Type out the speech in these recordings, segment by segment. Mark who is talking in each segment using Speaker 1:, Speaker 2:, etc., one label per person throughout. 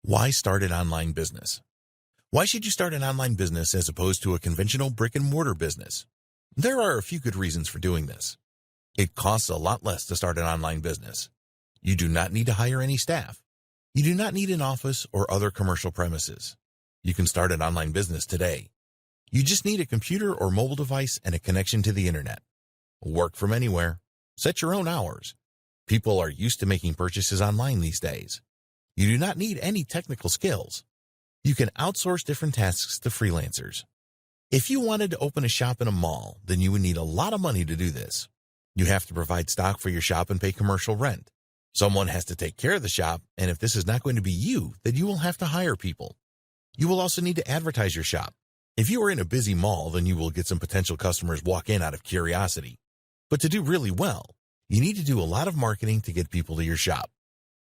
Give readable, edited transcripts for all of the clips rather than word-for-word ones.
Speaker 1: Why start an online business? Why should you start an online business as opposed to a conventional brick-and-mortar business? There are a few good reasons for doing this. It costs a lot less to start an online business. You do not need to hire any staff. You do not need an office or other commercial premises. You can start an online business today. You just need a computer or mobile device and a connection to the internet. Work from anywhere. Set your own hours. People are used to making purchases online these days. You do not need any technical skills. You can outsource different tasks to freelancers. If you wanted to open a shop in a mall, then you would need a lot of money to do this. You have to provide stock for your shop and pay commercial rent. Someone has to take care of the shop, and if this is not going to be you, then you will have to hire people. You will also need to advertise your shop. If you are in a busy mall, then you will get some potential customers walk in out of curiosity. But to do really well, you need to do a lot of marketing to get people to your shop.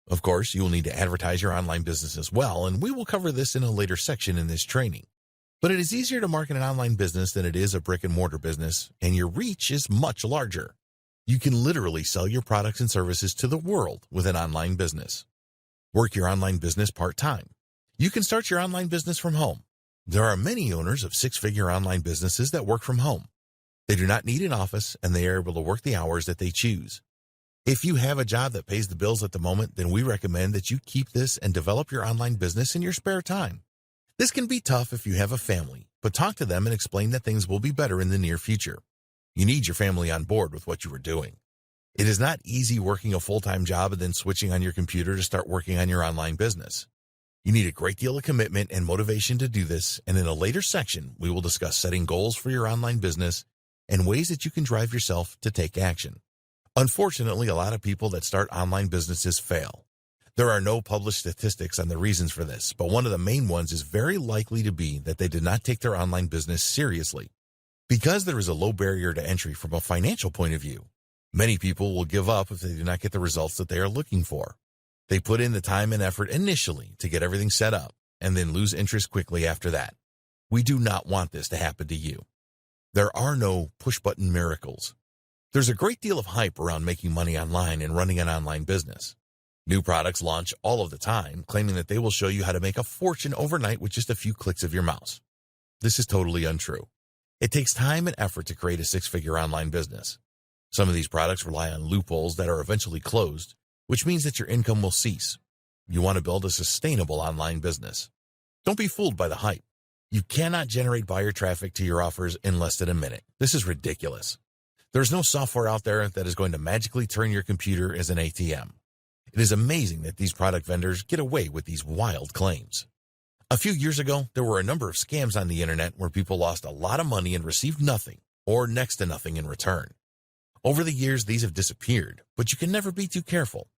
Speaker 1: Of course, you will need to advertise your online business as well, and we will cover this in a later section in this training. But it is easier to market an online business than it is a brick-and-mortar business, and your reach is much larger. You can literally sell your products and services to the world with an online business. Work your online business part-time. You can start your online business from home. There are many owners of six-figure online businesses that work from home. They do not need an office, and they are able to work the hours that they choose. If you have a job that pays the bills at the moment, then we recommend that you keep this and develop your online business in your spare time. This can be tough if you have a family, but talk to them and explain that things will be better in the near future. You need your family on board with what you are doing. It is not easy working a full-time job and then switching on your computer to start working on your online business. You need a great deal of commitment and motivation to do this, and in a later section, we will discuss setting goals for your online business and ways that you can drive yourself to take action. Unfortunately, a lot of people that start online businesses fail. There are no published statistics on the reasons for this, but one of the main ones is very likely to be that they did not take their online business seriously. Because there is a low barrier to entry from a financial point of view, many people will give up if they do not get the results that they are looking for. They put in the time and effort initially to get everything set up and then lose interest quickly after that. We do not want this to happen to you. There are no push-button miracles. There's a great deal of hype around making money online and running an online business. New products launch all of the time, claiming that they will show you how to make a fortune overnight with just a few clicks of your mouse. This is totally untrue. It takes time and effort to create a six-figure online business. Some of these products rely on loopholes that are eventually closed, which means that your income will cease. You want to build a sustainable online business. Don't be fooled by the hype. You cannot generate buyer traffic to your offers in less than a minute. This is ridiculous. There's no software out there that is going to magically turn your computer as an ATM. It is amazing that these product vendors get away with these wild claims. A few years ago, there were a number of scams on the internet where people lost a lot of money and received nothing, or next to nothing in return. Over the years, these have disappeared, but you can never be too careful.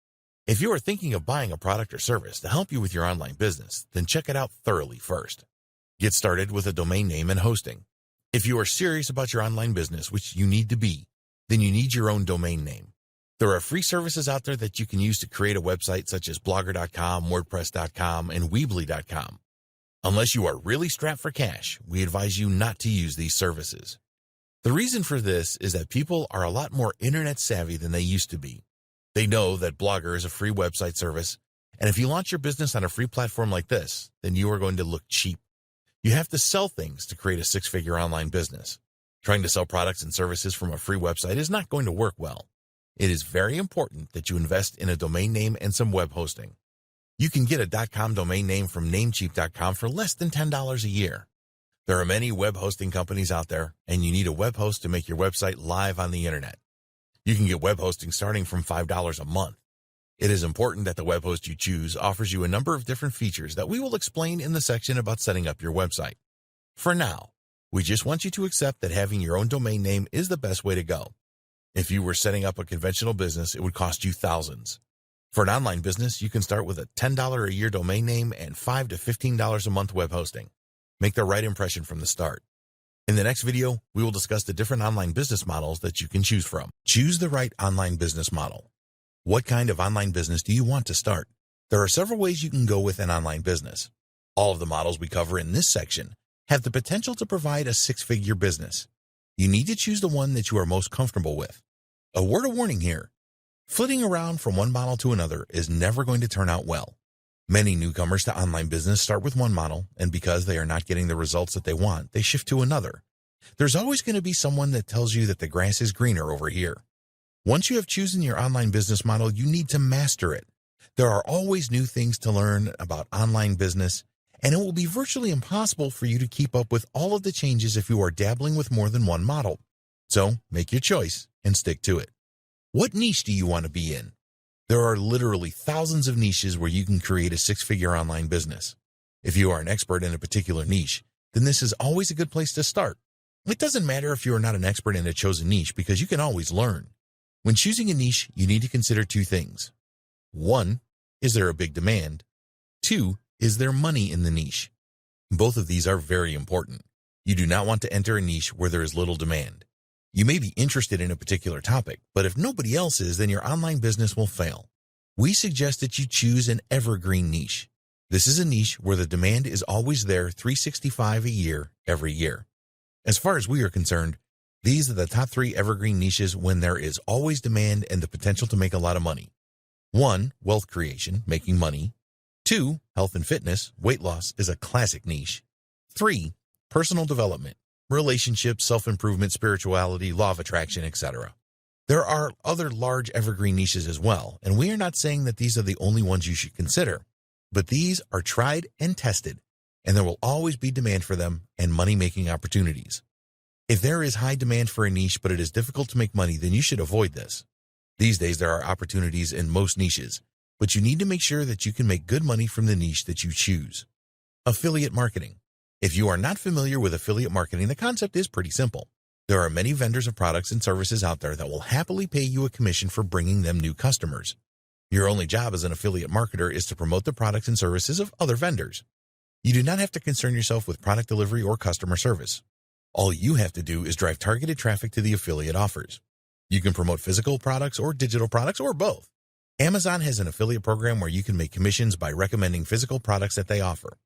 Speaker 1: If you are thinking of buying a product or service to help you with your online business, then check it out thoroughly first. Get started with a domain name and hosting. If you are serious about your online business, which you need to be, then you need your own domain name. There are free services out there that you can use to create a website such as Blogger.com, WordPress.com, and Weebly.com. Unless you are really strapped for cash, we advise you not to use these services. The reason for this is that people are a lot more internet savvy than they used to be. They know that Blogger is a free website service, and if you launch your business on a free platform like this, then you are going to look cheap. You have to sell things to create a six-figure online business. Trying to sell products and services from a free website is not going to work well. It is very important that you invest in a domain name and some web hosting. You can get a .com domain name from Namecheap.com for less than $10 a year. There are many web hosting companies out there, and you need a web host to make your website live on the internet. You can get web hosting starting from $5 a month. It is important that the web host you choose offers you a number of different features that we will explain in the section about setting up your website. For now, we just want you to accept that having your own domain name is the best way to go. If you were setting up a conventional business, it would cost you thousands. For an online business, you can start with a $10 a year domain name and $5 to $15 a month web hosting. Make the right impression from the start. In the next video, we will discuss the different online business models that you can choose from. Choose the right online business model. What kind of online business do you want to start? There are several ways you can go with an online business. All of the models we cover in this section have the potential to provide a six-figure business. You need to choose the one that you are most comfortable with. A word of warning here. Flitting around from one model to another is never going to turn out well. Many newcomers to online business start with one model, and because they are not getting the results that they want, they shift to another. There's always going to be someone that tells you that the grass is greener over here. Once you have chosen your online business model, you need to master it. There are always new things to learn about online business, and it will be virtually impossible for you to keep up with all of the changes if you are dabbling with more than one model. So, make your choice and stick to it. What niche do you want to be in? There are literally thousands of niches where you can create a six-figure online business. If you are an expert in a particular niche, then this is always a good place to start. It doesn't matter if you are not an expert in a chosen niche because you can always learn. When choosing a niche, you need to consider two things. 1, is there a big demand? 2, is there money in the niche? Both of these are very important. You do not want to enter a niche where there is little demand. You may be interested in a particular topic, but if nobody else is, then your online business will fail. We suggest that you choose an evergreen niche. This is a niche where the demand is always there 365 a year, every year. As far as we are concerned, these are the top 3 evergreen niches when there is always demand and the potential to make a lot of money. 1, wealth creation, making money. 2, health and fitness, weight loss is a classic niche. 3, personal development, relationships, self-improvement, spirituality, law of attraction, etc. There are other large evergreen niches as well, and we are not saying that these are the only ones you should consider, but these are tried and tested, and there will always be demand for them and money-making opportunities. If there is high demand for a niche but it is difficult to make money, then you should avoid this. These days there are opportunities in most niches, but you need to make sure that you can make good money from the niche that you choose. Affiliate marketing. If you are not familiar with affiliate marketing, the concept is pretty simple. There are many vendors of products and services out there that will happily pay you a commission for bringing them new customers. Your only job as an affiliate marketer is to promote the products and services of other vendors. You do not have to concern yourself with product delivery or customer service. All you have to do is drive targeted traffic to the affiliate offers. You can promote physical products or digital products or both. Amazon has an affiliate program where you can make commissions by recommending physical products that they offer.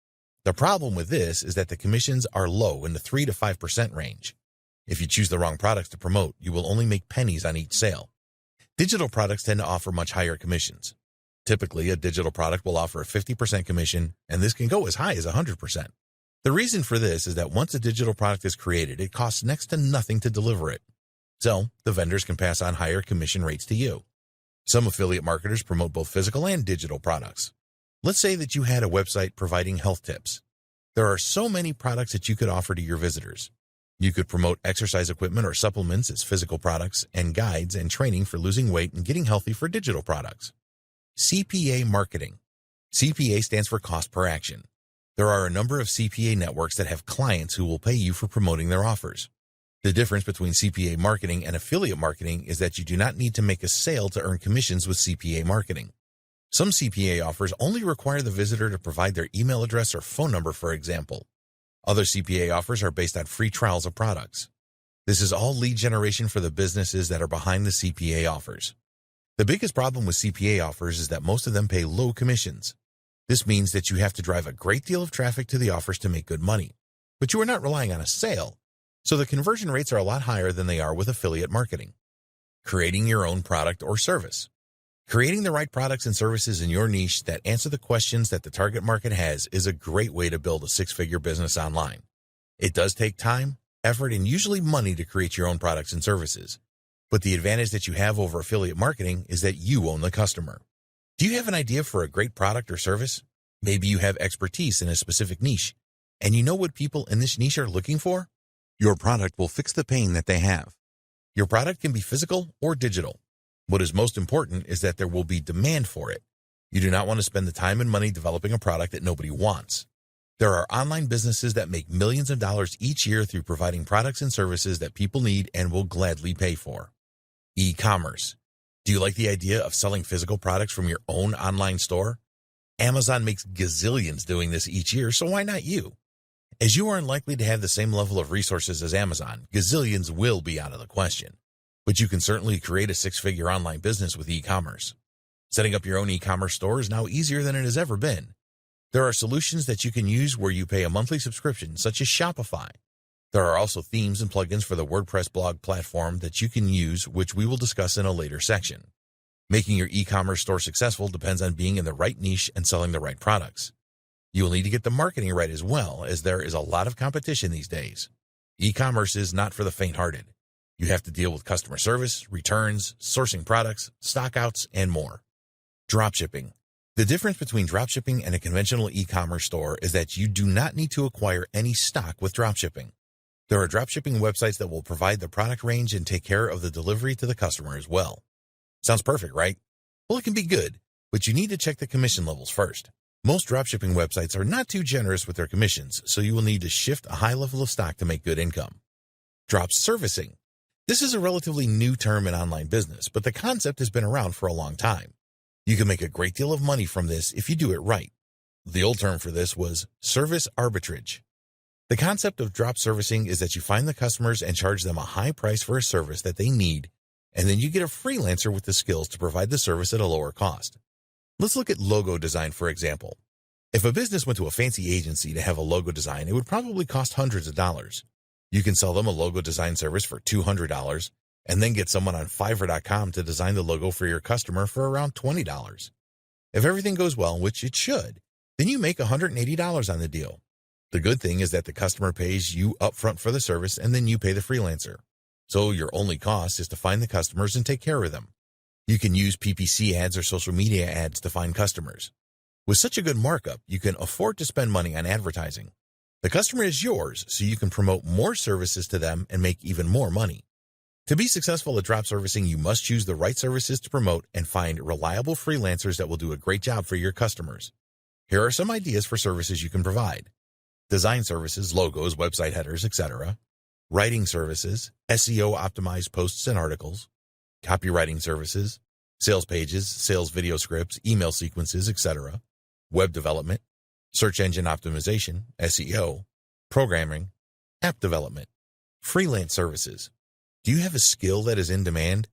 Speaker 1: The problem with this is that the commissions are low in the 3 to 5% range. If you choose the wrong products to promote, you will only make pennies on each sale. Digital products tend to offer much higher commissions. Typically, a digital product will offer a 50% commission, and this can go as high as 100%. The reason for this is that once a digital product is created, it costs next to nothing to deliver it. So, the vendors can pass on higher commission rates to you. Some affiliate marketers promote both physical and digital products. Let's say that you had a website providing health tips. There are so many products that you could offer to your visitors. You could promote exercise equipment or supplements as physical products and guides and training for losing weight and getting healthy for digital products. CPA marketing. CPA stands for cost per action. There are a number of CPA networks that have clients who will pay you for promoting their offers. The difference between CPA marketing and affiliate marketing is that you do not need to make a sale to earn commissions with CPA marketing. Some CPA offers only require the visitor to provide their email address or phone number, for example. Other CPA offers are based on free trials of products. This is all lead generation for the businesses that are behind the CPA offers. The biggest problem with CPA offers is that most of them pay low commissions. This means that you have to drive a great deal of traffic to the offers to make good money, but you are not relying on a sale, so the conversion rates are a lot higher than they are with affiliate marketing. Creating your own product or service. Creating the right products and services in your niche that answer the questions that the target market has is a great way to build a six-figure business online. It does take time, effort, and usually money to create your own products and services. But the advantage that you have over affiliate marketing is that you own the customer. Do you have an idea for a great product or service? Maybe you have expertise in a specific niche, and you know what people in this niche are looking for? Your product will fix the pain that they have. Your product can be physical or digital. What is most important is that there will be demand for it. You do not want to spend the time and money developing a product that nobody wants. There are online businesses that make millions of dollars each year through providing products and services that people need and will gladly pay for. E-commerce. Do you like the idea of selling physical products from your own online store? Amazon makes gazillions doing this each year, so why not you? As you are unlikely to have the same level of resources as Amazon, gazillions will be out of the question. But you can certainly create a six-figure online business with e-commerce. Setting up your own e-commerce store is now easier than it has ever been. There are solutions that you can use where you pay a monthly subscription, such as Shopify. There are also themes and plugins for the WordPress blog platform that you can use, which we will discuss in a later section. Making your e-commerce store successful depends on being in the right niche and selling the right products. You will need to get the marketing right as well, as there is a lot of competition these days. E-commerce is not for the faint-hearted. You have to deal with customer service, returns, sourcing products, stockouts, and more. Dropshipping. The difference between dropshipping and a conventional e-commerce store is that you do not need to acquire any stock with dropshipping. There are dropshipping websites that will provide the product range and take care of the delivery to the customer as well. Sounds perfect, right? Well, it can be good, but you need to check the commission levels first. Most dropshipping websites are not too generous with their commissions, so you will need to shift a high level of stock to make good income. Drop servicing. This is a relatively new term in online business, but the concept has been around for a long time. You can make a great deal of money from this if you do it right. The old term for this was service arbitrage. The concept of drop servicing is that you find the customers and charge them a high price for a service that they need, and then you get a freelancer with the skills to provide the service at a lower cost. Let's look at logo design, for example. If a business went to a fancy agency to have a logo design, it would probably cost hundreds of dollars. You can sell them a logo design service for $200, and then get someone on Fiverr.com to design the logo for your customer for around $20. If everything goes well, which it should, then you make $180 on the deal. The good thing is that the customer pays you upfront for the service, and then you pay the freelancer. So your only cost is to find the customers and take care of them. You can use PPC ads or social media ads to find customers. With such a good markup, you can afford to spend money on advertising. The customer is yours, so you can promote more services to them and make even more money. To be successful at drop servicing, you must choose the right services to promote and find reliable freelancers that will do a great job for your customers. Here are some ideas for services you can provide. Design services, logos, website headers, etc. Writing services, SEO-optimized posts and articles. Copywriting services, sales pages, sales video scripts, email sequences, etc. Web development, search engine optimization, SEO, programming, app development. Freelance services. Do you have a skill that is in demand?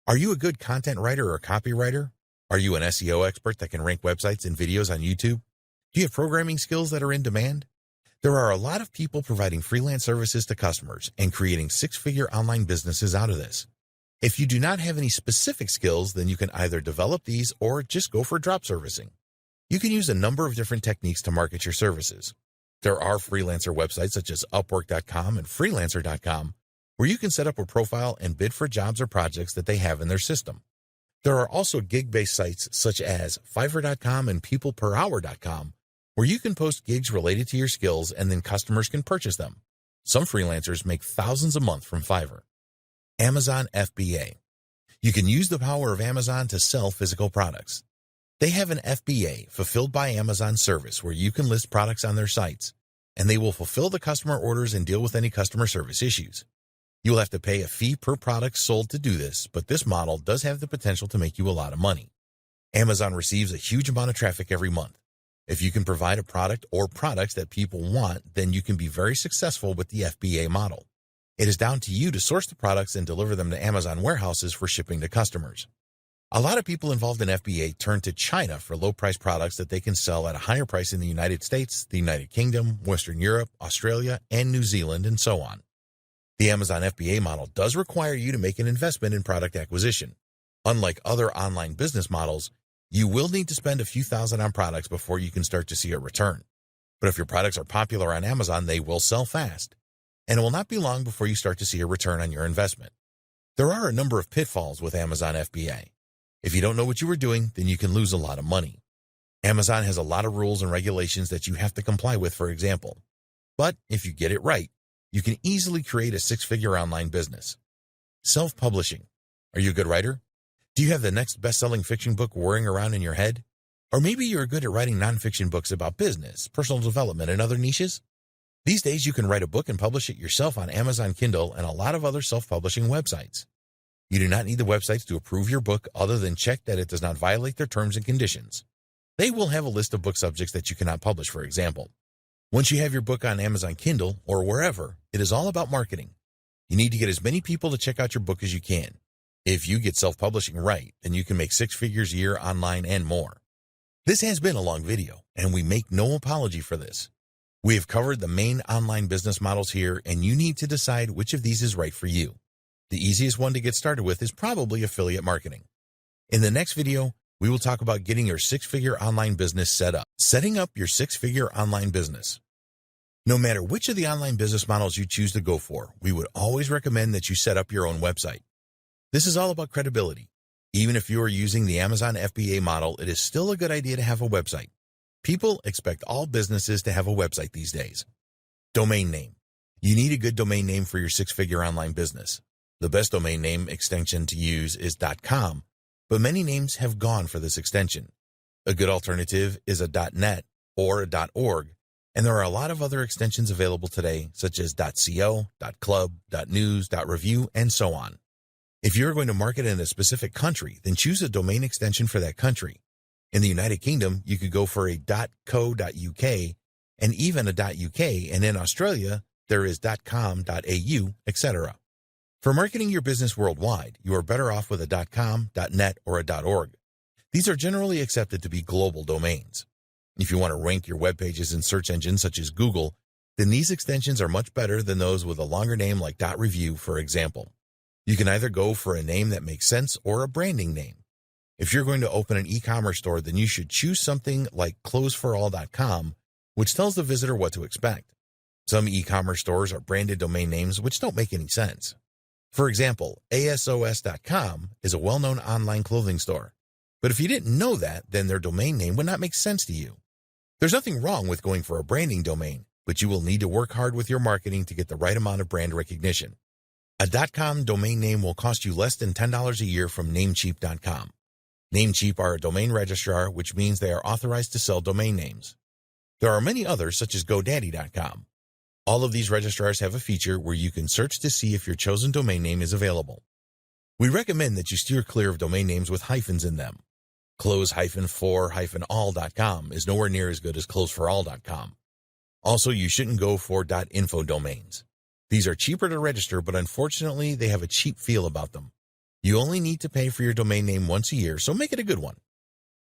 Speaker 1: Are you a good content writer or copywriter? Are you an SEO expert that can rank websites and videos on YouTube? Do you have programming skills that are in demand? There are a lot of people providing freelance services to customers and creating six-figure online businesses out of this. If you do not have any specific skills, then you can either develop these or just go for drop servicing. You can use a number of different techniques to market your services. There are freelancer websites such as Upwork.com and Freelancer.com, where you can set up a profile and bid for jobs or projects that they have in their system. There are also gig-based sites such as Fiverr.com and PeoplePerHour.com, where you can post gigs related to your skills and then customers can purchase them. Some freelancers make thousands a month from Fiverr. Amazon FBA. You can use the power of Amazon to sell physical products. They have an FBA, Fulfilled by Amazon service, where you can list products on their sites, and they will fulfill the customer orders and deal with any customer service issues. You will have to pay a fee per product sold to do this, but this model does have the potential to make you a lot of money. Amazon receives a huge amount of traffic every month. If you can provide a product or products that people want, then you can be very successful with the FBA model. It is down to you to source the products and deliver them to Amazon warehouses for shipping to customers. A lot of people involved in FBA turn to China for low-price products that they can sell at a higher price in the United States, the United Kingdom, Western Europe, Australia, and New Zealand, and so on. The Amazon FBA model does require you to make an investment in product acquisition. Unlike other online business models, you will need to spend a few thousand on products before you can start to see a return. But if your products are popular on Amazon, they will sell fast, and it will not be long before you start to see a return on your investment. There are a number of pitfalls with Amazon FBA. If you don't know what you are doing, then you can lose a lot of money. Amazon has a lot of rules and regulations that you have to comply with, for example. But if you get it right, you can easily create a six-figure online business. Self-publishing. Are you a good writer? Do you have the next best-selling fiction book whirring around in your head? Or maybe you're good at writing nonfiction books about business, personal development, and other niches? These days, you can write a book and publish it yourself on Amazon Kindle and a lot of other self-publishing websites. You do not need the websites to approve your book other than check that it does not violate their terms and conditions. They will have a list of book subjects that you cannot publish, for example. Once you have your book on Amazon Kindle or wherever, it is all about marketing. You need to get as many people to check out your book as you can. If you get self-publishing right, then you can make six figures a year online and more. This has been a long video, and we make no apology for this. We have covered the main online business models here, and you need to decide which of these is right for you. The easiest one to get started with is probably affiliate marketing. In the next video, we will talk about getting your six-figure online business set up. Setting up your six-figure online business. No matter which of the online business models you choose to go for, we would always recommend that you set up your own website. This is all about credibility. Even if you are using the Amazon FBA model, it is still a good idea to have a website. People expect all businesses to have a website these days. Domain name. You need a good domain name for your six-figure online business. The best domain name extension to use is .com, but many names have gone for this extension. A good alternative is a .net or a .org, and there are a lot of other extensions available today, such as .co, .club, .news, .review, and so on. If you're going to market in a specific country, then choose a domain extension for that country. In the United Kingdom, you could go for a .co.uk and even a .uk, and in Australia, there is .com, .au, etc. For marketing your business worldwide, you are better off with a .com, .net, or a .org. These are generally accepted to be global domains. If you want to rank your web pages in search engines such as Google, then these extensions are much better than those with a longer name like .review, for example. You can either go for a name that makes sense or a branding name. If you're going to open an e-commerce store, then you should choose something like closeforall.com, which tells the visitor what to expect. Some e-commerce stores are branded domain names which don't make any sense. For example, ASOS.com is a well-known online clothing store. But if you didn't know that, then their domain name would not make sense to you. There's nothing wrong with going for a branding domain, but you will need to work hard with your marketing to get the right amount of brand recognition. A .com domain name will cost you less than $10 a year from Namecheap.com. Namecheap are a domain registrar, which means they are authorized to sell domain names. There are many others, such as GoDaddy.com. All of these registrars have a feature where you can search to see if your chosen domain name is available. We recommend that you steer clear of domain names with hyphens in them. Close-for-all.com is nowhere near as good as closeforall.com. Also, you shouldn't go for .info domains. These are cheaper to register, but unfortunately, they have a cheap feel about them. You only need to pay for your domain name once a year, so make it a good one.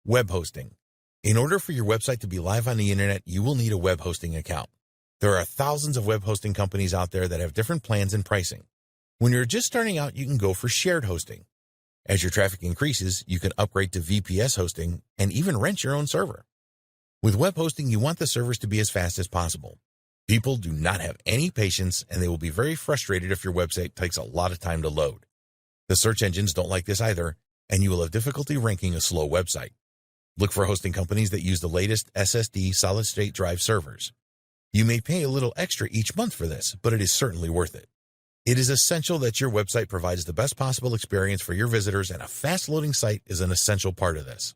Speaker 1: Web hosting. In order for your website to be live on the internet, you will need a web hosting account. There are thousands of web hosting companies out there that have different plans and pricing. When you're just starting out, you can go for shared hosting. As your traffic increases, you can upgrade to VPS hosting and even rent your own server. With web hosting, you want the servers to be as fast as possible. People do not have any patience, and they will be very frustrated if your website takes a lot of time to load. The search engines don't like this either, and you will have difficulty ranking a slow website. Look for hosting companies that use the latest SSD solid-state drive servers. You may pay a little extra each month for this, but it is certainly worth it. It is essential that your website provides the best possible experience for your visitors, and a fast-loading site is an essential part of this.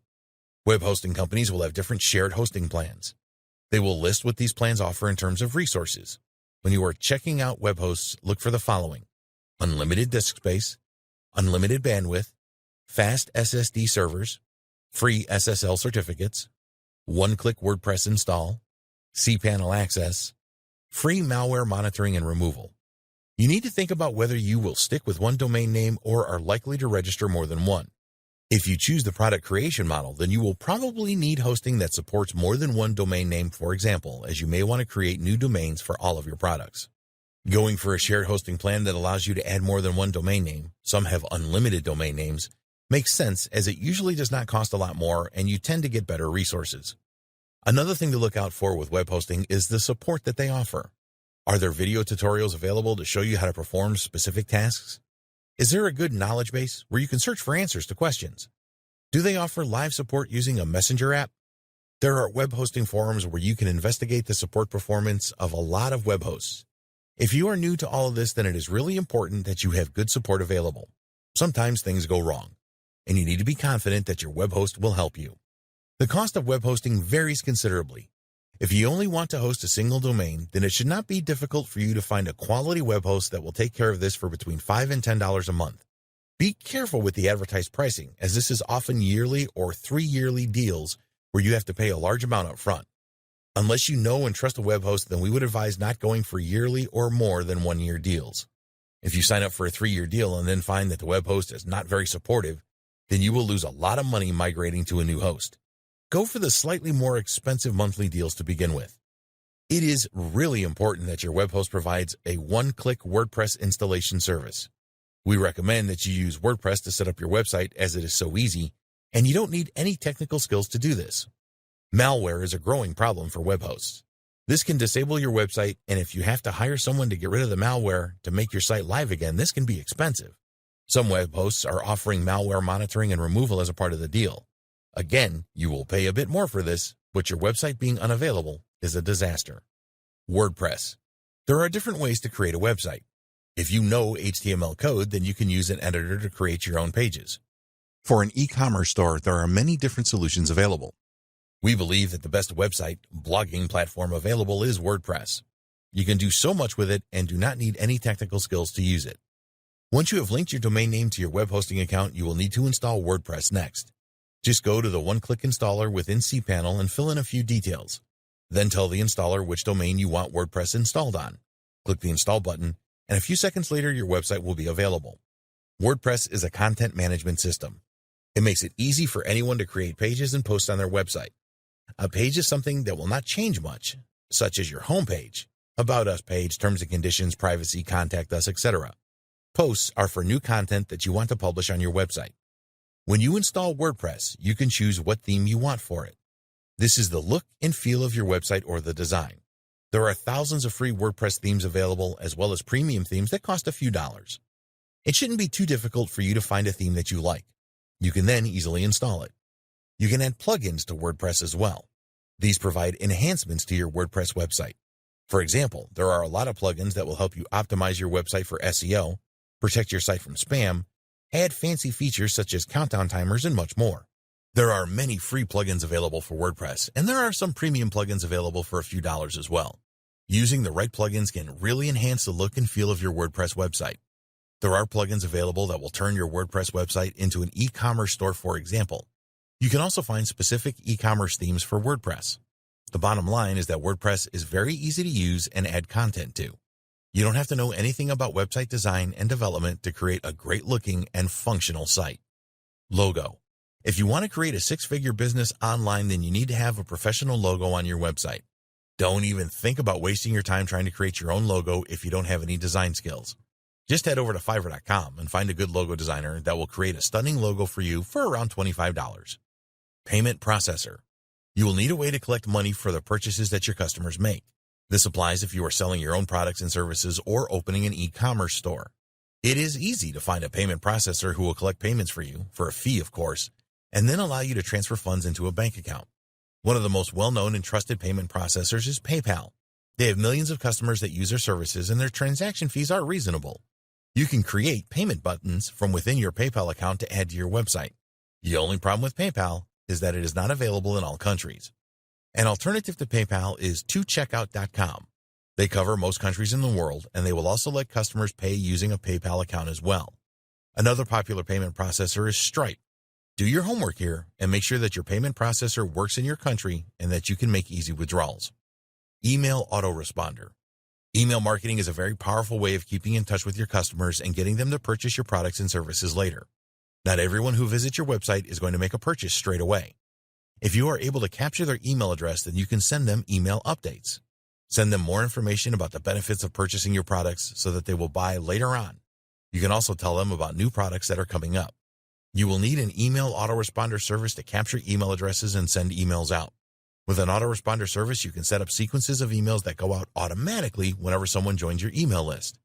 Speaker 1: Web hosting companies will have different shared hosting plans. They will list what these plans offer in terms of resources. When you are checking out web hosts, look for the following: unlimited disk space, unlimited bandwidth, fast SSD servers, free SSL certificates, one-click WordPress install, cPanel access, free malware monitoring and removal. You need to think about whether you will stick with one domain name or are likely to register more than one. If you choose the product creation model, then you will probably need hosting that supports more than one domain name, for example, as you may want to create new domains for all of your products. Going for a shared hosting plan that allows you to add more than one domain name, some have unlimited domain names, makes sense as it usually does not cost a lot more and you tend to get better resources. Another thing to look out for with web hosting is the support that they offer. Are there video tutorials available to show you how to perform specific tasks? Is there a good knowledge base where you can search for answers to questions? Do they offer live support using a messenger app? There are web hosting forums where you can investigate the support performance of a lot of web hosts. If you are new to all of this, then it is really important that you have good support available. Sometimes things go wrong, and you need to be confident that your web host will help you. The cost of web hosting varies considerably. If you only want to host a single domain, then it should not be difficult for you to find a quality web host that will take care of this for between $5 and $10 a month. Be careful with the advertised pricing, as this is often yearly or 3-yearly deals where you have to pay a large amount up front. Unless you know and trust a web host, then we would advise not going for yearly or more than 1-year deals. If you sign up for a 3-year deal and then find that the web host is not very supportive, then you will lose a lot of money migrating to a new host. Go for the slightly more expensive monthly deals to begin with. It is really important that your web host provides a one-click WordPress installation service. We recommend that you use WordPress to set up your website as it is so easy, and you don't need any technical skills to do this. Malware is a growing problem for web hosts. This can disable your website, and if you have to hire someone to get rid of the malware to make your site live again, this can be expensive. Some web hosts are offering malware monitoring and removal as a part of the deal. Again, you will pay a bit more for this, but your website being unavailable is a disaster. WordPress. There are different ways to create a website. If you know HTML code, then you can use an editor to create your own pages. For an e-commerce store, there are many different solutions available. We believe that the best website blogging platform available is WordPress. You can do so much with it and do not need any technical skills to use it. Once you have linked your domain name to your web hosting account, you will need to install WordPress next. Just go to the one-click installer within cPanel and fill in a few details. Then tell the installer which domain you want WordPress installed on. Click the install button, and a few seconds later your website will be available. WordPress is a content management system. It makes it easy for anyone to create pages and post on their website. A page is something that will not change much, such as your homepage, About Us page, terms and conditions, privacy, contact us, etc. Posts are for new content that you want to publish on your website. When you install WordPress, you can choose what theme you want for it. This is the look and feel of your website or the design. There are thousands of free WordPress themes available, as well as premium themes that cost a few dollars. It shouldn't be too difficult for you to find a theme that you like. You can then easily install it. You can add plugins to WordPress as well. These provide enhancements to your WordPress website. For example, there are a lot of plugins that will help you optimize your website for SEO, protect your site from spam, add fancy features such as countdown timers, and much more. There are many free plugins available for WordPress, and there are some premium plugins available for a few dollars as well. Using the right plugins can really enhance the look and feel of your WordPress website. There are plugins available that will turn your WordPress website into an e-commerce store, for example. You can also find specific e-commerce themes for WordPress. The bottom line is that WordPress is very easy to use and add content to. You don't have to know anything about website design and development to create a great-looking and functional site. Logo. If you want to create a six-figure business online, then you need to have a professional logo on your website. Don't even think about wasting your time trying to create your own logo if you don't have any design skills. Just head over to Fiverr.com and find a good logo designer that will create a stunning logo for you for around $25. Payment processor. You will need a way to collect money for the purchases that your customers make. This applies if you are selling your own products and services or opening an e-commerce store. It is easy to find a payment processor who will collect payments for you, for a fee of course, and then allow you to transfer funds into a bank account. One of the most well-known and trusted payment processors is PayPal. They have millions of customers that use their services, and their transaction fees are reasonable. You can create payment buttons from within your PayPal account to add to your website. The only problem with PayPal is that it is not available in all countries. An alternative to PayPal is 2checkout.com. They cover most countries in the world, and they will also let customers pay using a PayPal account as well. Another popular payment processor is Stripe. Do your homework here and make sure that your payment processor works in your country and that you can make easy withdrawals. Email autoresponder. Email marketing is a very powerful way of keeping in touch with your customers and getting them to purchase your products and services later. Not everyone who visits your website is going to make a purchase straight away. If you are able to capture their email address, then you can send them email updates. Send them more information about the benefits of purchasing your products so that they will buy later on. You can also tell them about new products that are coming up. You will need an email autoresponder service to capture email addresses and send emails out. With an autoresponder service, you can set up sequences of emails that go out automatically whenever someone joins your email list.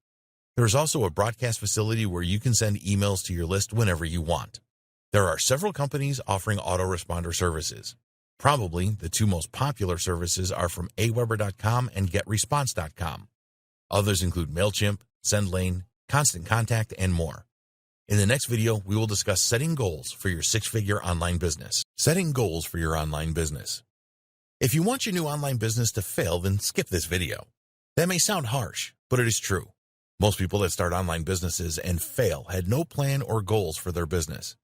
Speaker 1: There is also a broadcast facility where you can send emails to your list whenever you want. There are several companies offering autoresponder services. Probably the two most popular services are from aweber.com and getresponse.com. Others include MailChimp, SendLane, Constant Contact, and more. In the next video, we will discuss setting goals for your six-figure online business. Setting goals for your online business. If you want your new online business to fail, then skip this video. That may sound harsh, but it is true. Most people that start online businesses and fail had no plan or goals for their business.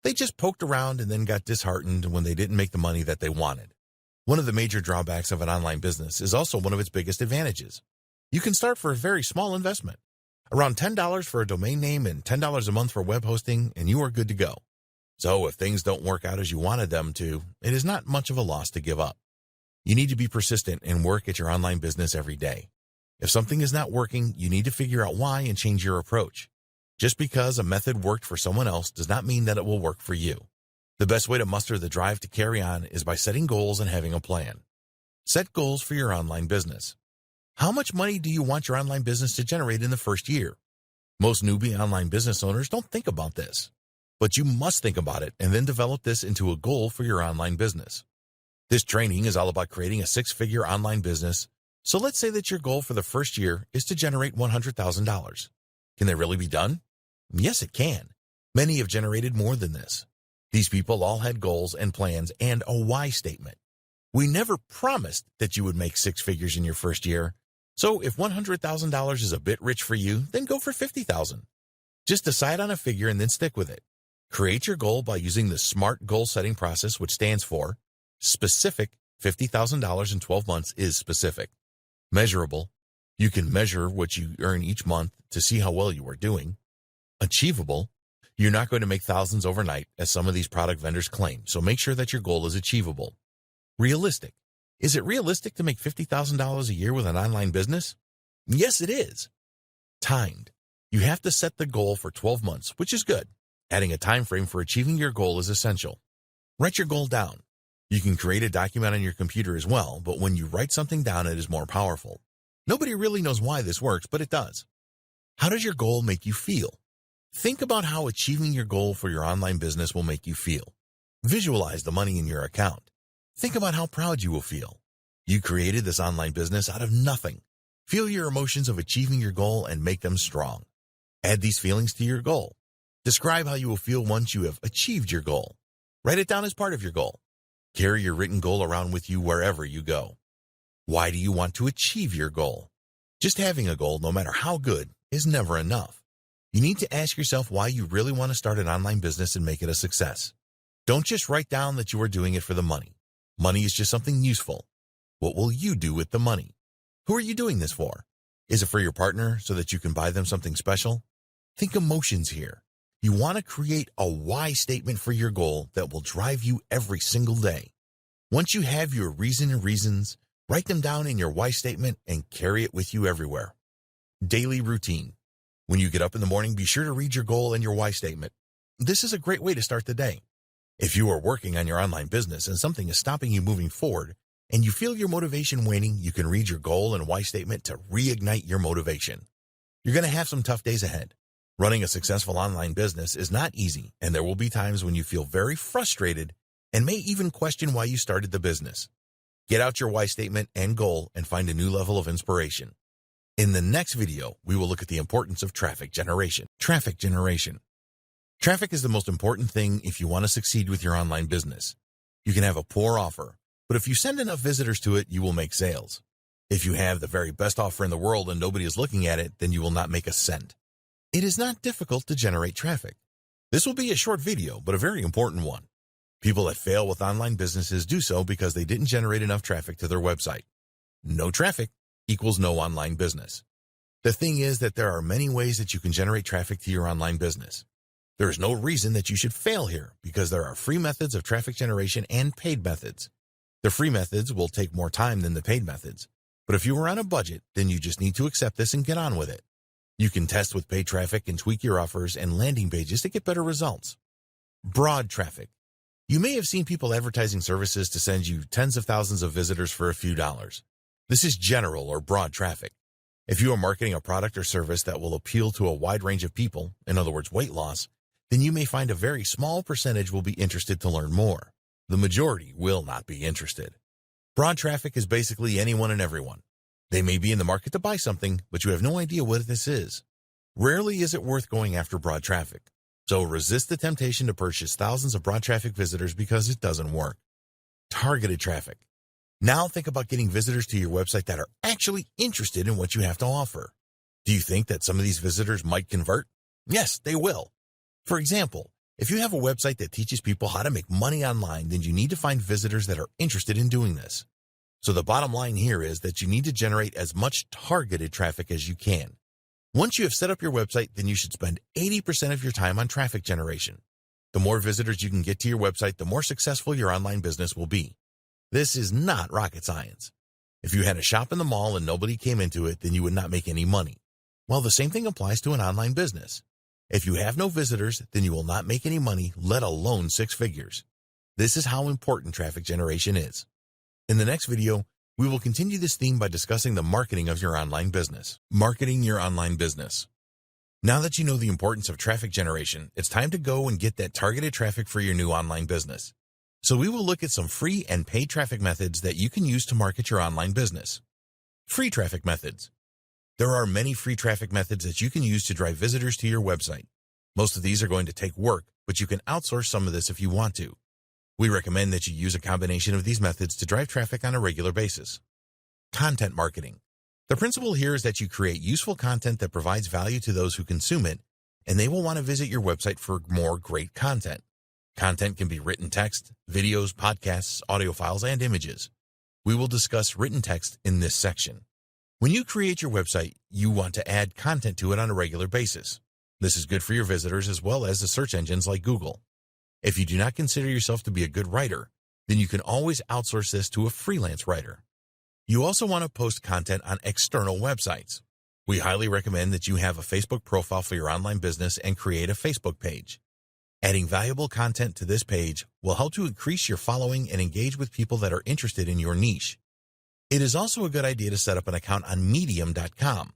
Speaker 1: They just poked around and then got disheartened when they didn't make the money that they wanted. One of the major drawbacks of an online business is also one of its biggest advantages. You can start for a very small investment. Around $10 for a domain name and $10 a month for web hosting, and you are good to go. So if things don't work out as you wanted them to, it is not much of a loss to give up. You need to be persistent and work at your online business every day. If something is not working, you need to figure out why and change your approach. Just because a method worked for someone else does not mean that it will work for you. The best way to muster the drive to carry on is by setting goals and having a plan. Set goals for your online business. How much money do you want your online business to generate in the first year? Most newbie online business owners don't think about this, but you must think about it and then develop this into a goal for your online business. This training is all about creating a six-figure online business. So let's say that your goal for the first year is to generate $100,000. Can they really be done? Yes, it can. Many have generated more than this. These people all had goals and plans and a why statement. We never promised that you would make six figures in your first year. So if $100,000 is a bit rich for you, then go for $50,000. Just decide on a figure and then stick with it. Create your goal by using the SMART goal setting process, which stands for specific. $50,000 in 12 months is specific. Measurable. You can measure what you earn each month to see how well you are doing. Achievable. You're not going to make thousands overnight, as some of these product vendors claim, so make sure that your goal is achievable. Realistic. Is it realistic to make $50,000 a year with an online business? Yes, it is. Timed. You have to set the goal for 12 months, which is good. Adding a time frame for achieving your goal is essential. Write your goal down. You can create a document on your computer as well, but when you write something down, it is more powerful. Nobody really knows why this works, but it does. How does your goal make you feel? Think about how achieving your goal for your online business will make you feel. Visualize the money in your account. Think about how proud you will feel. You created this online business out of nothing. Feel your emotions of achieving your goal and make them strong. Add these feelings to your goal. Describe how you will feel once you have achieved your goal. Write it down as part of your goal. Carry your written goal around with you wherever you go. Why do you want to achieve your goal? Just having a goal, no matter how good, is never enough. You need to ask yourself why you really want to start an online business and make it a success. Don't just write down that you are doing it for the money. Money is just something useful. What will you do with the money? Who are you doing this for? Is it for your partner so that you can buy them something special? Think emotions here. You want to create a why statement for your goal that will drive you every single day. Once you have your reasons, write them down in your why statement and carry it with you everywhere. Daily routine. When you get up in the morning, be sure to read your goal and your why statement. This is a great way to start the day. If you are working on your online business and something is stopping you moving forward, and you feel your motivation waning, you can read your goal and why statement to reignite your motivation. You're going to have some tough days ahead. Running a successful online business is not easy, and there will be times when you feel very frustrated and may even question why you started the business. Get out your why statement and goal and find a new level of inspiration. In the next video, we will look at the importance of traffic generation. Traffic generation. Traffic is the most important thing if you want to succeed with your online business. You can have a poor offer, but if you send enough visitors to it, you will make sales. If you have the very best offer in the world and nobody is looking at it, then you will not make a cent. It is not difficult to generate traffic. This will be a short video, but a very important one. People that fail with online businesses do so because they didn't generate enough traffic to their website. No traffic equals no online business. The thing is that there are many ways that you can generate traffic to your online business. There is no reason that you should fail here because there are free methods of traffic generation and paid methods. The free methods will take more time than the paid methods, but if you are on a budget, then you just need to accept this and get on with it. You can test with paid traffic and tweak your offers and landing pages to get better results. Broad traffic. You may have seen people advertising services to send you tens of thousands of visitors for a few dollars. This is general or broad traffic. If you are marketing a product or service that will appeal to a wide range of people, in other words, weight loss, then you may find a very small percentage will be interested to learn more. The majority will not be interested. Broad traffic is basically anyone and everyone. They may be in the market to buy something, but you have no idea what this is. Rarely is it worth going after broad traffic. So resist the temptation to purchase thousands of broad traffic visitors because it doesn't work. Targeted traffic. Now think about getting visitors to your website that are actually interested in what you have to offer. Do you think that some of these visitors might convert? Yes, they will. For example, if you have a website that teaches people how to make money online, then you need to find visitors that are interested in doing this. So the bottom line here is that you need to generate as much targeted traffic as you can. Once you have set up your website, then you should spend 80% of your time on traffic generation. The more visitors you can get to your website, the more successful your online business will be. This is not rocket science. If you had a shop in the mall and nobody came into it, then you would not make any money. Well, the same thing applies to an online business. If you have no visitors, then you will not make any money, let alone six figures. This is how important traffic generation is. In the next video, we will continue this theme by discussing the marketing of your online business. Marketing your online business. Now that you know the importance of traffic generation, it's time to go and get that targeted traffic for your new online business. So we will look at some free and paid traffic methods that you can use to market your online business. Free traffic methods. There are many free traffic methods that you can use to drive visitors to your website. Most of these are going to take work, but you can outsource some of this if you want to. We recommend that you use a combination of these methods to drive traffic on a regular basis. Content marketing. The principle here is that you create useful content that provides value to those who consume it, and they will want to visit your website for more great content. Content can be written text, videos, podcasts, audio files, and images. We will discuss written text in this section. When you create your website, you want to add content to it on a regular basis. This is good for your visitors as well as the search engines like Google. If you do not consider yourself to be a good writer, then you can always outsource this to a freelance writer. You also want to post content on external websites. We highly recommend that you have a Facebook profile for your online business and create a Facebook page. Adding valuable content to this page will help to increase your following and engage with people that are interested in your niche. It is also a good idea to set up an account on Medium.com.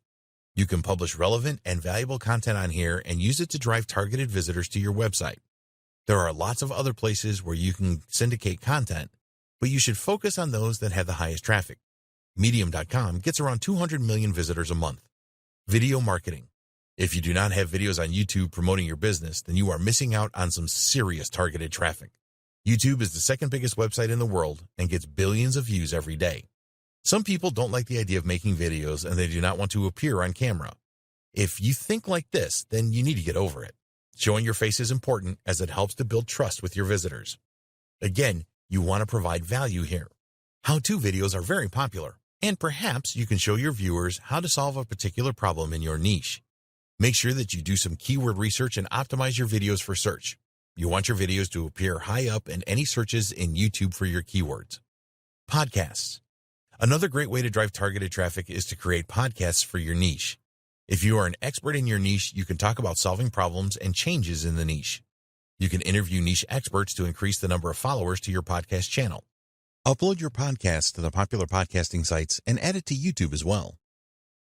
Speaker 1: You can publish relevant and valuable content on here and use it to drive targeted visitors to your website. There are lots of other places where you can syndicate content, but you should focus on those that have the highest traffic. Medium.com gets around 200 million visitors a month. Video marketing. If you do not have videos on YouTube promoting your business, then you are missing out on some serious targeted traffic. YouTube is the second biggest website in the world and gets billions of views every day. Some people don't like the idea of making videos and they do not want to appear on camera. If you think like this, then you need to get over it. Showing your face is important as it helps to build trust with your visitors. Again, you want to provide value here. How-to videos are very popular, and perhaps you can show your viewers how to solve a particular problem in your niche. Make sure that you do some keyword research and optimize your videos for search. You want your videos to appear high up in any searches in YouTube for your keywords. Podcasts. Another great way to drive targeted traffic is to create podcasts for your niche. If you are an expert in your niche, you can talk about solving problems and changes in the niche. You can interview niche experts to increase the number of followers to your podcast channel. Upload your podcast to the popular podcasting sites and add it to YouTube as well.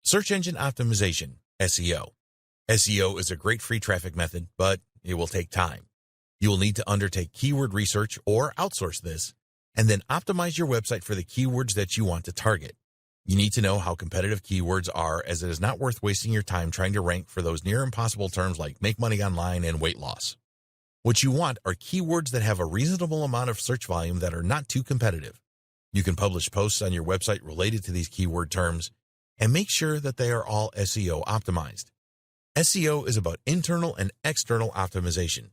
Speaker 1: Search engine optimization, SEO. SEO is a great free traffic method, but it will take time. You will need to undertake keyword research or outsource this, and then optimize your website for the keywords that you want to target. You need to know how competitive keywords are, as it is not worth wasting your time trying to rank for those near impossible terms like make money online and weight loss. What you want are keywords that have a reasonable amount of search volume that are not too competitive. You can publish posts on your website related to these keyword terms and make sure that they are all SEO optimized. SEO is about internal and external optimization.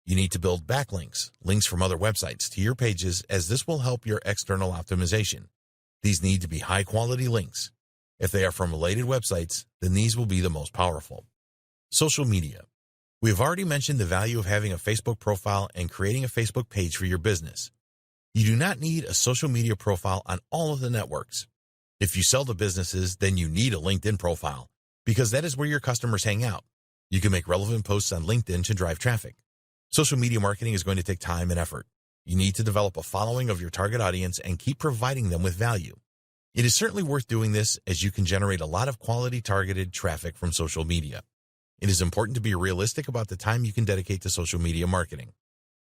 Speaker 1: You need to build backlinks, links from other websites, to your pages, as this will help your external optimization. These need to be high-quality links. If they are from related websites, then these will be the most powerful. Social media. We have already mentioned the value of having a Facebook profile and creating a Facebook page for your business. You do not need a social media profile on all of the networks. If you sell to businesses, then you need a LinkedIn profile, because that is where your customers hang out. You can make relevant posts on LinkedIn to drive traffic. Social media marketing is going to take time and effort. You need to develop a following of your target audience and keep providing them with value. It is certainly worth doing this, as you can generate a lot of quality targeted traffic from social media. It is important to be realistic about the time you can dedicate to social media marketing.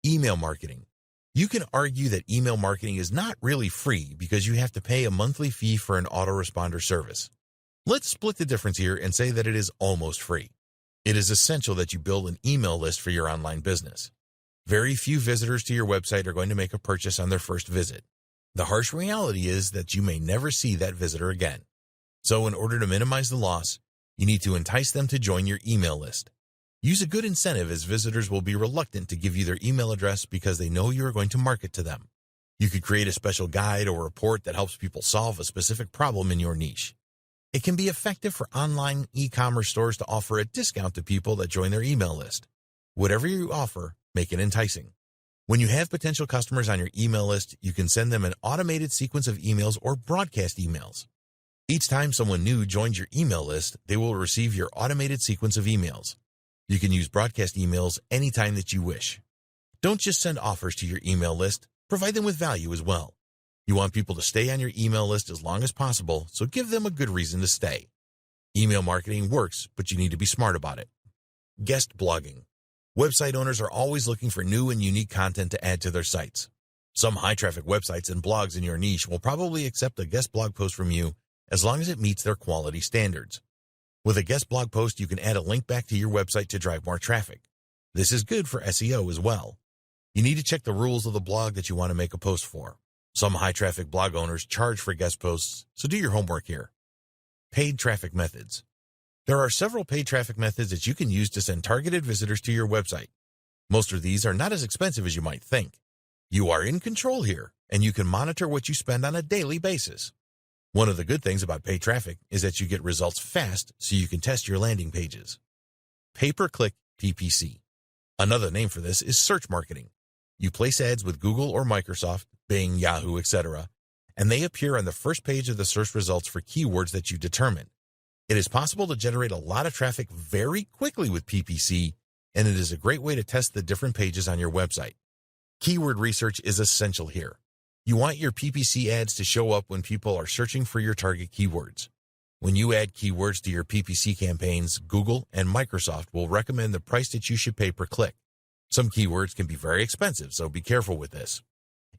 Speaker 1: Email marketing. You can argue that email marketing is not really free because you have to pay a monthly fee for an autoresponder service. Let's split the difference here and say that it is almost free. It is essential that you build an email list for your online business. Very few visitors to your website are going to make a purchase on their first visit. The harsh reality is that you may never see that visitor again. So in order to minimize the loss, you need to entice them to join your email list. Use a good incentive, as visitors will be reluctant to give you their email address because they know you are going to market to them. You could create a special guide or report that helps people solve a specific problem in your niche. It can be effective for online e-commerce stores to offer a discount to people that join their email list. Whatever you offer, make it enticing. When you have potential customers on your email list, you can send them an automated sequence of emails or broadcast emails. Each time someone new joins your email list, they will receive your automated sequence of emails. You can use broadcast emails anytime that you wish. Don't just send offers to your email list, provide them with value as well. You want people to stay on your email list as long as possible, so give them a good reason to stay. Email marketing works, but you need to be smart about it. Guest blogging. Website owners are always looking for new and unique content to add to their sites. Some high-traffic websites and blogs in your niche will probably accept a guest blog post from you as long as it meets their quality standards. With a guest blog post, you can add a link back to your website to drive more traffic. This is good for SEO as well. You need to check the rules of the blog that you want to make a post for. Some high-traffic blog owners charge for guest posts, so do your homework here. Paid traffic methods. There are several paid traffic methods that you can use to send targeted visitors to your website. Most of these are not as expensive as you might think. You are in control here, and you can monitor what you spend on a daily basis. One of the good things about paid traffic is that you get results fast so you can test your landing pages. Pay-per-click PPC. Another name for this is search marketing. You place ads with Google or Microsoft, Bing, Yahoo, etc., and they appear on the first page of the search results for keywords that you determine. It is possible to generate a lot of traffic very quickly with PPC, and it is a great way to test the different pages on your website. Keyword research is essential here. You want your PPC ads to show up when people are searching for your target keywords. When you add keywords to your PPC campaigns, Google and Microsoft will recommend the price that you should pay per click. Some keywords can be very expensive, so be careful with this.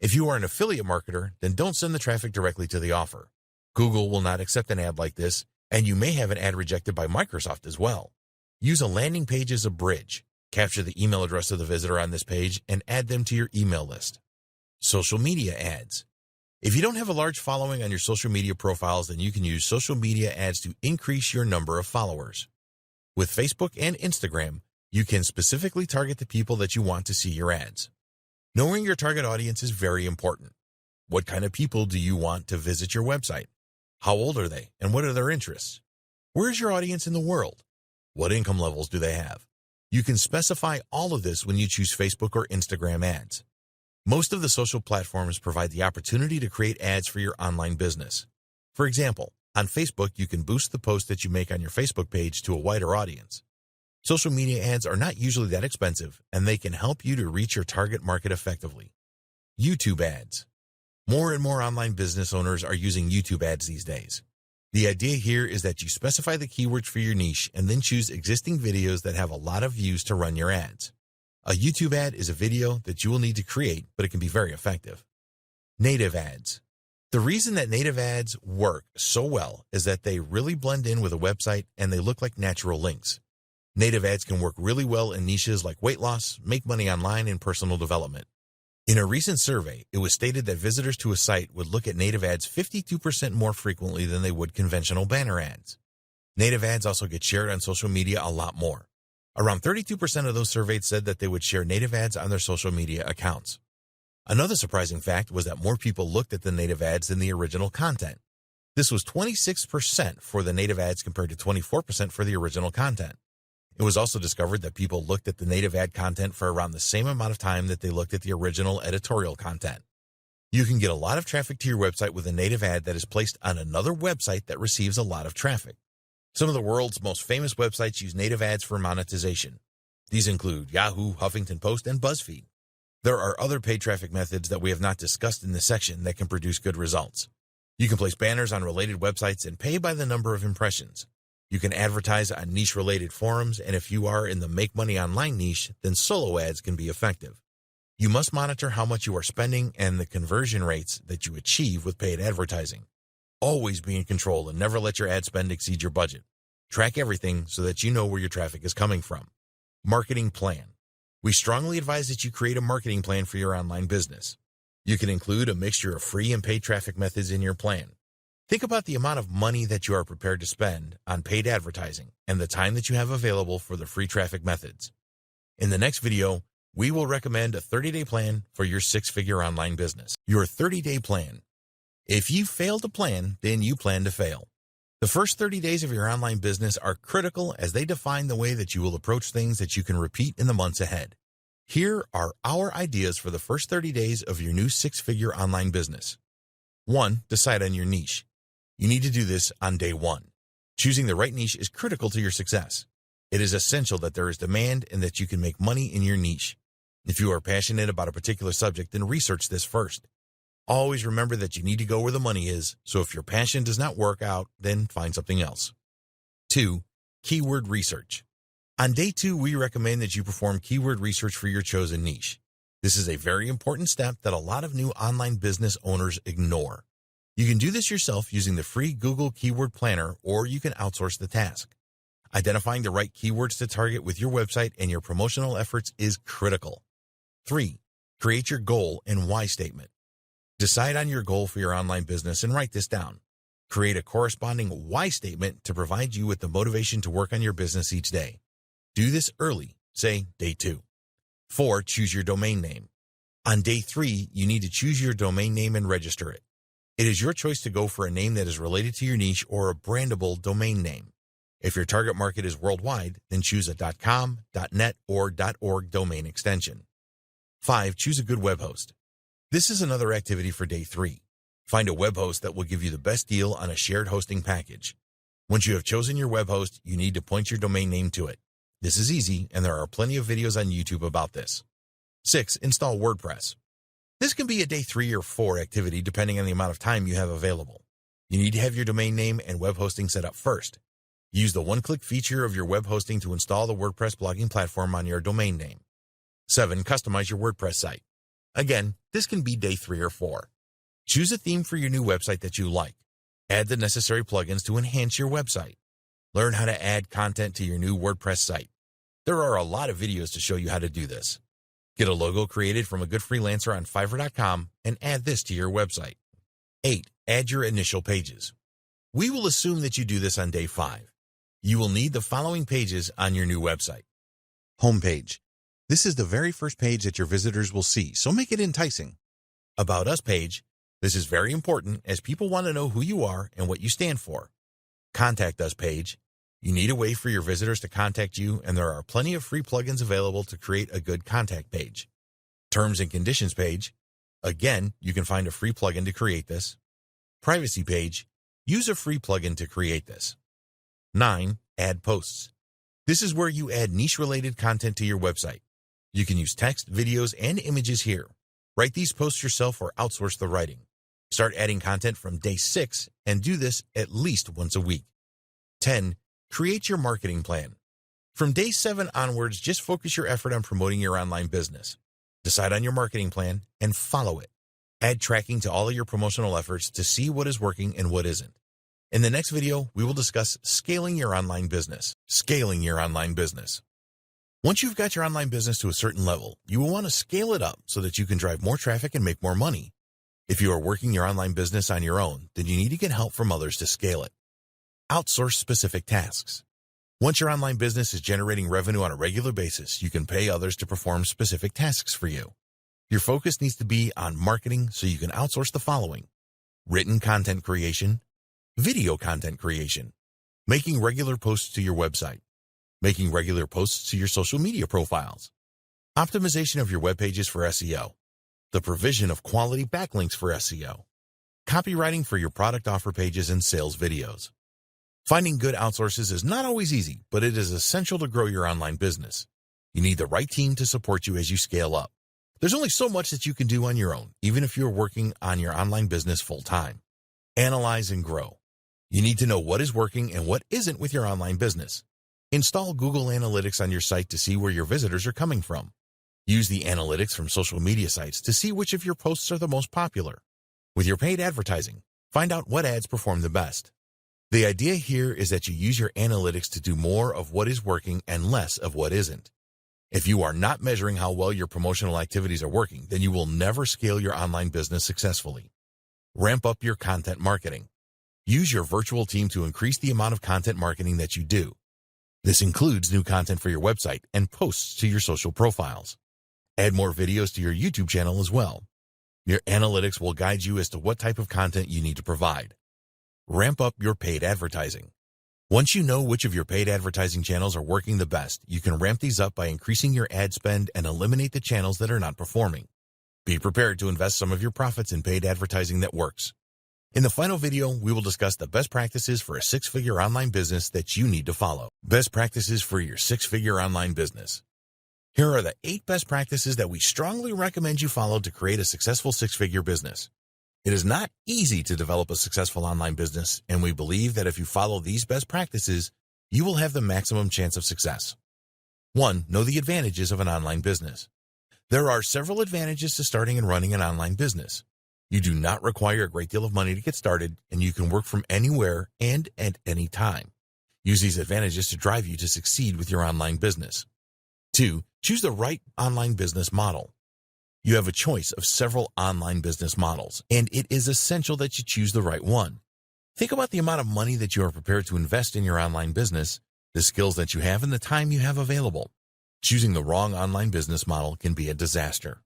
Speaker 1: If you are an affiliate marketer, then don't send the traffic directly to the offer. Google will not accept an ad like this, and you may have an ad rejected by Microsoft as well. Use a landing page as a bridge. Capture the email address of the visitor on this page and add them to your email list. Social media ads. If you don't have a large following on your social media profiles, then you can use social media ads to increase your number of followers. With Facebook and Instagram, you can specifically target the people that you want to see your ads. Knowing your target audience is very important. What kind of people do you want to visit your website? How old are they, and what are their interests? Where is your audience in the world? What income levels do they have? You can specify all of this when you choose Facebook or Instagram ads. Most of the social platforms provide the opportunity to create ads for your online business. For example, on Facebook, you can boost the post that you make on your Facebook page to a wider audience. Social media ads are not usually that expensive, and they can help you to reach your target market effectively. YouTube ads. More and more online business owners are using YouTube ads these days. The idea here is that you specify the keywords for your niche and then choose existing videos that have a lot of views to run your ads. A YouTube ad is a video that you will need to create, but it can be very effective. Native ads. The reason that native ads work so well is that they really blend in with a website and they look like natural links. Native ads can work really well in niches like weight loss, make money online, and personal development. In a recent survey, it was stated that visitors to a site would look at native ads 52% more frequently than they would conventional banner ads. Native ads also get shared on social media a lot more. Around 32% of those surveyed said that they would share native ads on their social media accounts. Another surprising fact was that more people looked at the native ads than the original content. This was 26% for the native ads compared to 24% for the original content. It was also discovered that people looked at the native ad content for around the same amount of time that they looked at the original editorial content. You can get a lot of traffic to your website with a native ad that is placed on another website that receives a lot of traffic. Some of the world's most famous websites use native ads for monetization. These include Yahoo, Huffington Post, and BuzzFeed. There are other paid traffic methods that we have not discussed in this section that can produce good results. You can place banners on related websites and pay by the number of impressions. You can advertise on niche-related forums, and if you are in the make money online niche, then solo ads can be effective. You must monitor how much you are spending and the conversion rates that you achieve with paid advertising. Always be in control and never let your ad spend exceed your budget. Track everything so that you know where your traffic is coming from. Marketing plan. We strongly advise that you create a marketing plan for your online business. You can include a mixture of free and paid traffic methods in your plan. Think about the amount of money that you are prepared to spend on paid advertising and the time that you have available for the free traffic methods. In the next video, we will recommend a 30-day plan for your six-figure online business. Your 30-day plan. If you fail to plan, then you plan to fail. The first 30 days of your online business are critical as they define the way that you will approach things that you can repeat in the months ahead. Here are our ideas for the first 30 days of your new six-figure online business. 1. Decide on your niche. You need to do this on day 1. Choosing the right niche is critical to your success. It is essential that there is demand and that you can make money in your niche. If you are passionate about a particular subject, then research this first. Always remember that you need to go where the money is, so if your passion does not work out, then find something else. 2. Keyword research. On day 2, we recommend that you perform keyword research for your chosen niche. This is a very important step that a lot of new online business owners ignore. You can do this yourself using the free Google Keyword Planner, or you can outsource the task. Identifying the right keywords to target with your website and your promotional efforts is critical. 3. Create your goal and why statement. Decide on your goal for your online business and write this down. Create a corresponding why statement to provide you with the motivation to work on your business each day. Do this early, say day 2. 4. Choose your domain name. On day 3, you need to choose your domain name and register it. It is your choice to go for a name that is related to your niche or a brandable domain name. If your target market is worldwide, then choose a .com, .net, or .org domain extension. 5. Choose a good web host. This is another activity for day 3. Find a web host that will give you the best deal on a shared hosting package. Once you have chosen your web host, you need to point your domain name to it. This is easy, and there are plenty of videos on YouTube about this. 6. Install WordPress. This can be a day 3 or 4 activity depending on the amount of time you have available. You need to have your domain name and web hosting set up first. Use the one-click feature of your web hosting to install the WordPress blogging platform on your domain name. 7. Customize your WordPress site. Again, this can be day 3 or 4. Choose a theme for your new website that you like. Add the necessary plugins to enhance your website. Learn how to add content to your new WordPress site. There are a lot of videos to show you how to do this. Get a logo created from a good freelancer on Fiverr.com and add this to your website. 8. Add your initial pages. We will assume that you do this on day 5. You will need the following pages on your new website. Homepage. This is the very first page that your visitors will see, so make it enticing. About Us page. This is very important as people want to know who you are and what you stand for. Contact Us page. You need a way for your visitors to contact you, and there are plenty of free plugins available to create a good contact page. Terms and conditions page. Again, you can find a free plugin to create this. Privacy page. Use a free plugin to create this. 9. Add posts. This is where you add niche-related content to your website. You can use text, videos, and images here. Write these posts yourself or outsource the writing. Start adding content from day 6 and do this at least once a week. 10. Create your marketing plan. From day 7 onwards, just focus your effort on promoting your online business. Decide on your marketing plan and follow it. Add tracking to all of your promotional efforts to see what is working and what isn't. In the next video, we will discuss scaling your online business. Scaling your online business. Once you've got your online business to a certain level, you will want to scale it up so that you can drive more traffic and make more money. If you are working your online business on your own, then you need to get help from others to scale it. Outsource specific tasks. Once your online business is generating revenue on a regular basis, you can pay others to perform specific tasks for you. Your focus needs to be on marketing, so you can outsource the following: written content creation, video content creation, making regular posts to your website, making regular posts to your social media profiles, optimization of your web pages for SEO, the provision of quality backlinks for SEO, copywriting for your product offer pages and sales videos. Finding good outsources is not always easy, but it is essential to grow your online business. You need the right team to support you as you scale up. There's only so much that you can do on your own, even if you're working on your online business full-time. Analyze and grow. You need to know what is working and what isn't with your online business. Install Google Analytics on your site to see where your visitors are coming from. Use the analytics from social media sites to see which of your posts are the most popular. With your paid advertising, find out what ads perform the best. The idea here is that you use your analytics to do more of what is working and less of what isn't. If you are not measuring how well your promotional activities are working, then you will never scale your online business successfully. Ramp up your content marketing. Use your virtual team to increase the amount of content marketing that you do. This includes new content for your website and posts to your social profiles. Add more videos to your YouTube channel as well. Your analytics will guide you as to what type of content you need to provide. Ramp up your paid advertising. Once you know which of your paid advertising channels are working the best, you can ramp these up by increasing your ad spend and eliminate the channels that are not performing. Be prepared to invest some of your profits in paid advertising that works. In the final video, we will discuss the best practices for a six-figure online business that you need to follow. Best practices for your six-figure online business. Here are the 8 best practices that we strongly recommend you follow to create a successful six-figure business. It is not easy to develop a successful online business, and we believe that if you follow these best practices, you will have the maximum chance of success. 1. Know the advantages of an online business. There are several advantages to starting and running an online business. You do not require a great deal of money to get started, and you can work from anywhere and at any time. Use these advantages to drive you to succeed with your online business. 2. Choose the right online business model. You have a choice of several online business models, and it is essential that you choose the right one. Think about the amount of money that you are prepared to invest in your online business, the skills that you have, and the time you have available. Choosing the wrong online business model can be a disaster.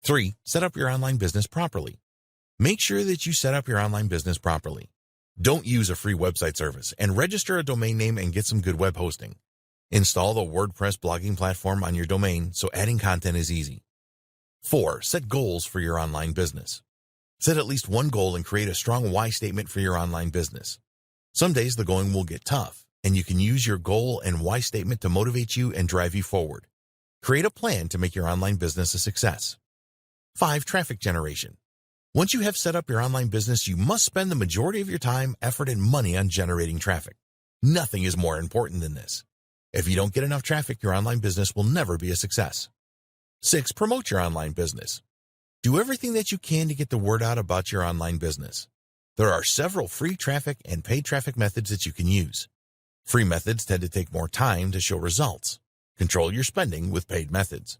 Speaker 1: 3. Set up your online business properly. Make sure that you set up your online business properly. Don't use a free website service, and register a domain name and get some good web hosting. Install the WordPress blogging platform on your domain so adding content is easy. 4. Set goals for your online business. Set at least one goal and create a strong why statement for your online business. Some days the going will get tough, and you can use your goal and why statement to motivate you and drive you forward. Create a plan to make your online business a success. 5. Traffic generation. Once you have set up your online business, you must spend the majority of your time, effort, and money on generating traffic. Nothing is more important than this. If you don't get enough traffic, your online business will never be a success. 6. Promote your online business. Do everything that you can to get the word out about your online business. There are several free traffic and paid traffic methods that you can use. Free methods tend to take more time to show results. Control your spending with paid methods.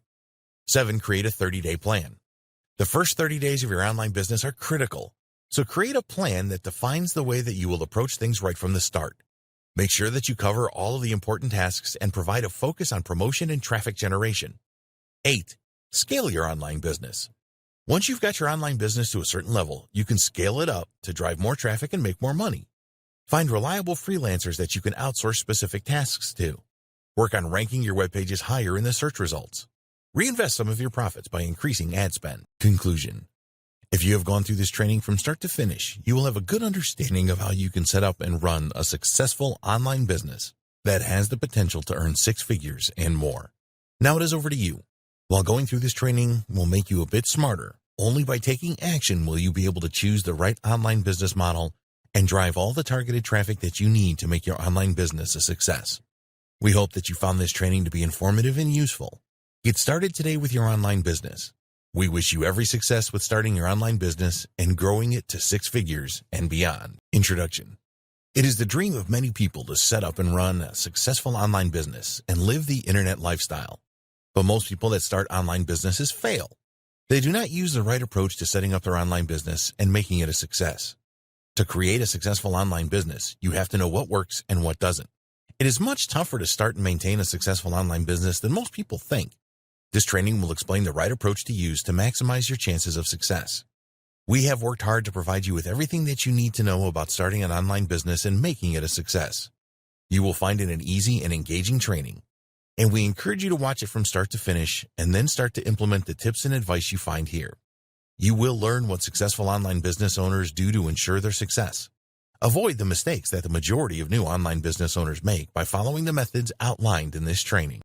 Speaker 1: 7. Create a 30-day plan. The first 30 days of your online business are critical, so create a plan that defines the way that you will approach things right from the start. Make sure that you cover all of the important tasks and provide a focus on promotion and traffic generation. 8. Scale your online business. Once you've got your online business to a certain level, you can scale it up to drive more traffic and make more money. Find reliable freelancers that you can outsource specific tasks to. Work on ranking your web pages higher in the search results. Reinvest some of your profits by increasing ad spend. Conclusion. If you have gone through this training from start to finish, you will have a good understanding of how you can set up and run a successful online business that has the potential to earn 6 figures and more. Now it is over to you. While going through this training will make you a bit smarter, only by taking action will you be able to choose the right online business model and drive all the targeted traffic that you need to make your online business a success. We hope that you found this training to be informative and useful. Get started today with your online business. We wish you every success with starting your online business and growing it to 6 figures and beyond. Introduction. It is the dream of many people to set up and run a successful online business and live the internet lifestyle. But most people that start online businesses fail. They do not use the right approach to setting up their online business and making it a success. To create a successful online business, you have to know what works and what doesn't. It is much tougher to start and maintain a successful online business than most people think. This training will explain the right approach to use to maximize your chances of success. We have worked hard to provide you with everything that you need to know about starting an online business and making it a success. You will find it an easy and engaging training, and we encourage you to watch it from start to finish and then start to implement the tips and advice you find here. You will learn what successful online business owners do to ensure their success. Avoid the mistakes that the majority of new online business owners make by following the methods outlined in this training.